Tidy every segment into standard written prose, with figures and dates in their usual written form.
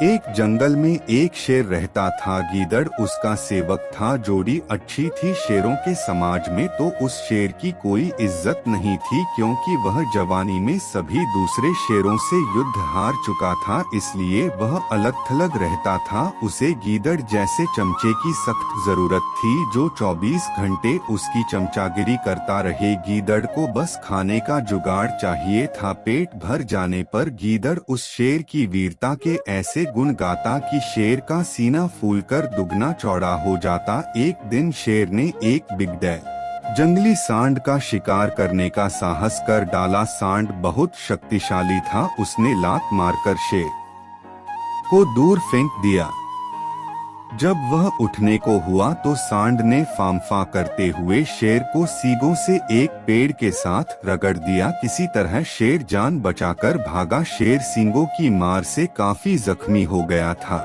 एक जंगल में एक शेर रहता था। गीदड़ उसका सेवक था। जोड़ी अच्छी थी शेरों के समाज में, तो उस शेर की कोई इज्जत नहीं थी, क्योंकि वह जवानी में सभी दूसरे शेरों से युद्ध हार चुका था। इसलिए वह अलग थलग रहता था। उसे गीदड़ जैसे चमचे की सख्त जरूरत थी, जो 24 घंटे उसकी चमचागिरी करता रहे। गीदड़ को बस खाने का जुगाड़ चाहिए था। पेट भर जाने पर गीदड़ उस शेर की वीरता के ऐसे गुण गाता कि शेर का सीना फूलकर दुगना चौड़ा हो जाता। एक दिन शेर ने एक बिगड़े जंगली सांड का शिकार करने का साहस कर डाला। सांड बहुत शक्तिशाली था। उसने लात मारकर शेर को दूर फेंक दिया। जब वह उठने को हुआ तो सांड ने फांफा करते हुए शेर को सींगों से एक पेड़ के साथ रगड़ दिया। किसी तरह शेर जान बचाकर भागा। शेर सींगों की मार से काफी जख्मी हो गया था।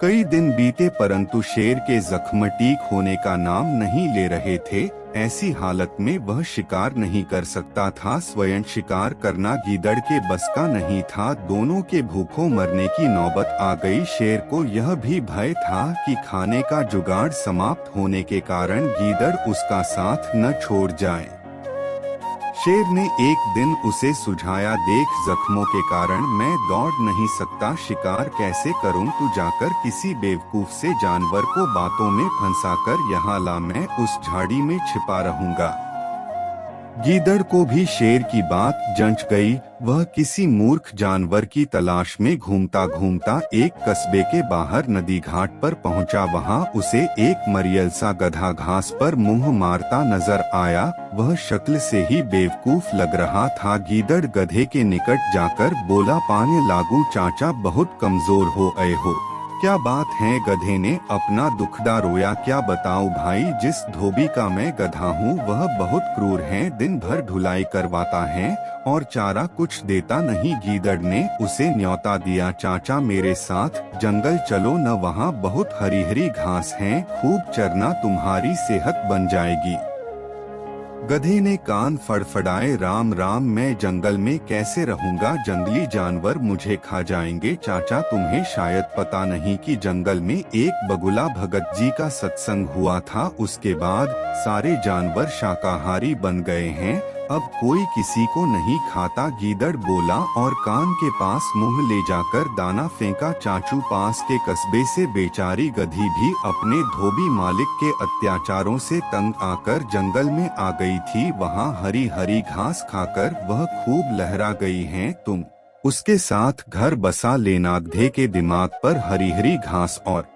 कई दिन बीते परंतु शेर के जख्म ठीक होने का नाम नहीं ले रहे थे। ऐसी हालत में वह शिकार नहीं कर सकता था। स्वयं शिकार करना गीदड़ के बस का नहीं था। दोनों के भूखों मरने की नौबत आ गई। शेर को यह भी भय था कि खाने का जुगाड़ समाप्त होने के कारण गीदड़ उसका साथ न छोड़ जाए। शेर ने एक दिन उसे सुझाया, देख जख्मों के कारण मैं दौड़ नहीं सकता, शिकार कैसे करूं? तू जाकर किसी बेवकूफ से जानवर को बातों में फंसाकर यहाँ ला, मैं उस झाड़ी में छिपा रहूंगा। गीदड़ को भी शेर की बात जंच गई। वह किसी मूर्ख जानवर की तलाश में घूमता घूमता एक कस्बे के बाहर नदी घाट पर पहुंचा। वहां उसे एक मरियल सा गधा घास पर मुंह मारता नजर आया। वह शक्ल से ही बेवकूफ लग रहा था। गीदड़ गधे के निकट जाकर बोला, पाने लागू चाचा, बहुत कमजोर हो गए हो, क्या बात है? गधे ने अपना दुखड़ा रोया। क्या बताऊं भाई, जिस धोबी का मैं गधा हूँ वह बहुत क्रूर है। दिन भर ढुलाई करवाता है और चारा कुछ देता नहीं। गीदड़ ने उसे न्योता दिया, चाचा मेरे साथ जंगल चलो न, वहाँ बहुत हरी हरी घास है, खूब चरना, तुम्हारी सेहत बन जाएगी। गधे ने कान फड़फड़ाए, राम राम, मैं जंगल में कैसे रहूंगा? जंगली जानवर मुझे खा जाएंगे। चाचा तुम्हें शायद पता नहीं कि जंगल में एक बगुला भगत जी का सत्संग हुआ था। उसके बाद सारे जानवर शाकाहारी बन गए हैं। अब कोई किसी को नहीं खाता। गीदड़ बोला और कान के पास मुंह ले जाकर दाना फेंका। चाचू पास के कस्बे से बेचारी गधी भी अपने धोबी मालिक के अत्याचारों से तंग आकर जंगल में आ गई थी। वहाँ हरी हरी घास खाकर वह खूब लहरा गई है। तुम उसके साथ घर बसा लेना। गधे के दिमाग पर हरी हरी घास और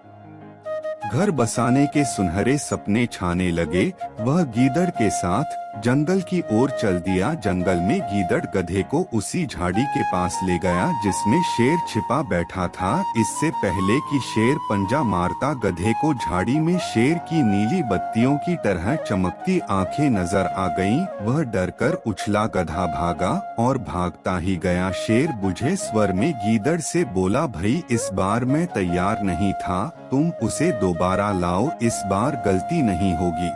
घर बसाने के सुनहरे सपने छाने लगे। वह गीदड़ के साथ जंगल की ओर चल दिया। जंगल में गीदड़ गधे को उसी झाड़ी के पास ले गया जिसमें शेर छिपा बैठा था। इससे पहले कि शेर पंजा मारता, गधे को झाड़ी में शेर की नीली बत्तियों की तरह चमकती आंखें नजर आ गईं। वह डरकर उछला, गधा भागा और भागता ही गया। शेर बुझे स्वर में गीदड़ से बोला, भाई इस बार मैं तैयार नहीं था, तुम उसे दोबारा लाओ, इस बार गलती नहीं होगी।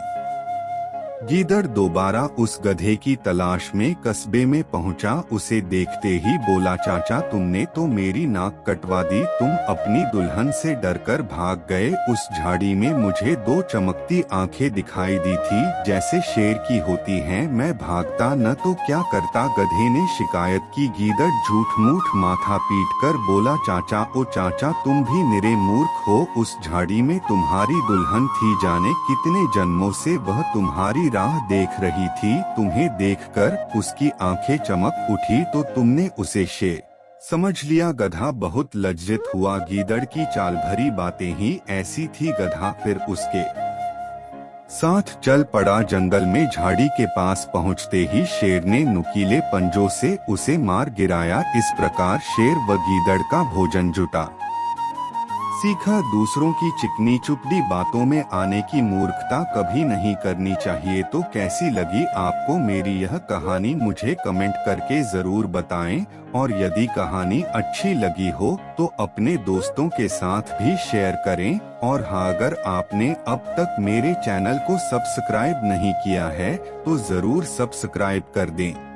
गीदड़ दोबारा उस गधे की तलाश में कस्बे में पहुंचा। उसे देखते ही बोला, चाचा तुमने तो मेरी नाक कटवा दी, तुम अपनी दुल्हन से डरकर भाग गए। उस झाड़ी में मुझे दो चमकती आंखें दिखाई दी थी, जैसे शेर की होती हैं। मैं भागता न तो क्या करता? गधे ने शिकायत की। गीदड़ झूठ मूठ माथा पीट कर बोला, चाचा ओ चाचा, तुम भी निरे मूर्ख हो। उस झाड़ी में तुम्हारी दुल्हन थी, जाने कितने जन्मों से वह तुम्हारी राह देख रही थी। तुम्हें देखकर उसकी आंखें चमक उठी तो तुमने उसे शेर समझ लिया। गधा बहुत लज्जित हुआ। गीदड़ की चाल भरी बातें ही ऐसी थी। गधा फिर उसके साथ चल पड़ा। जंगल में झाड़ी के पास पहुंचते ही शेर ने नुकीले पंजों से उसे मार गिराया। इस प्रकार शेर व गीदड़ का भोजन जुटा। सीखा, दूसरों की चिकनी चुपड़ी बातों में आने की मूर्खता कभी नहीं करनी चाहिए। तो कैसी लगी आपको मेरी यह कहानी? मुझे कमेंट करके जरूर बताएं। और यदि कहानी अच्छी लगी हो तो अपने दोस्तों के साथ भी शेयर करें। और हाँ, अगर आपने अब तक मेरे चैनल को सब्सक्राइब नहीं किया है तो जरूर सब्सक्राइब कर दें।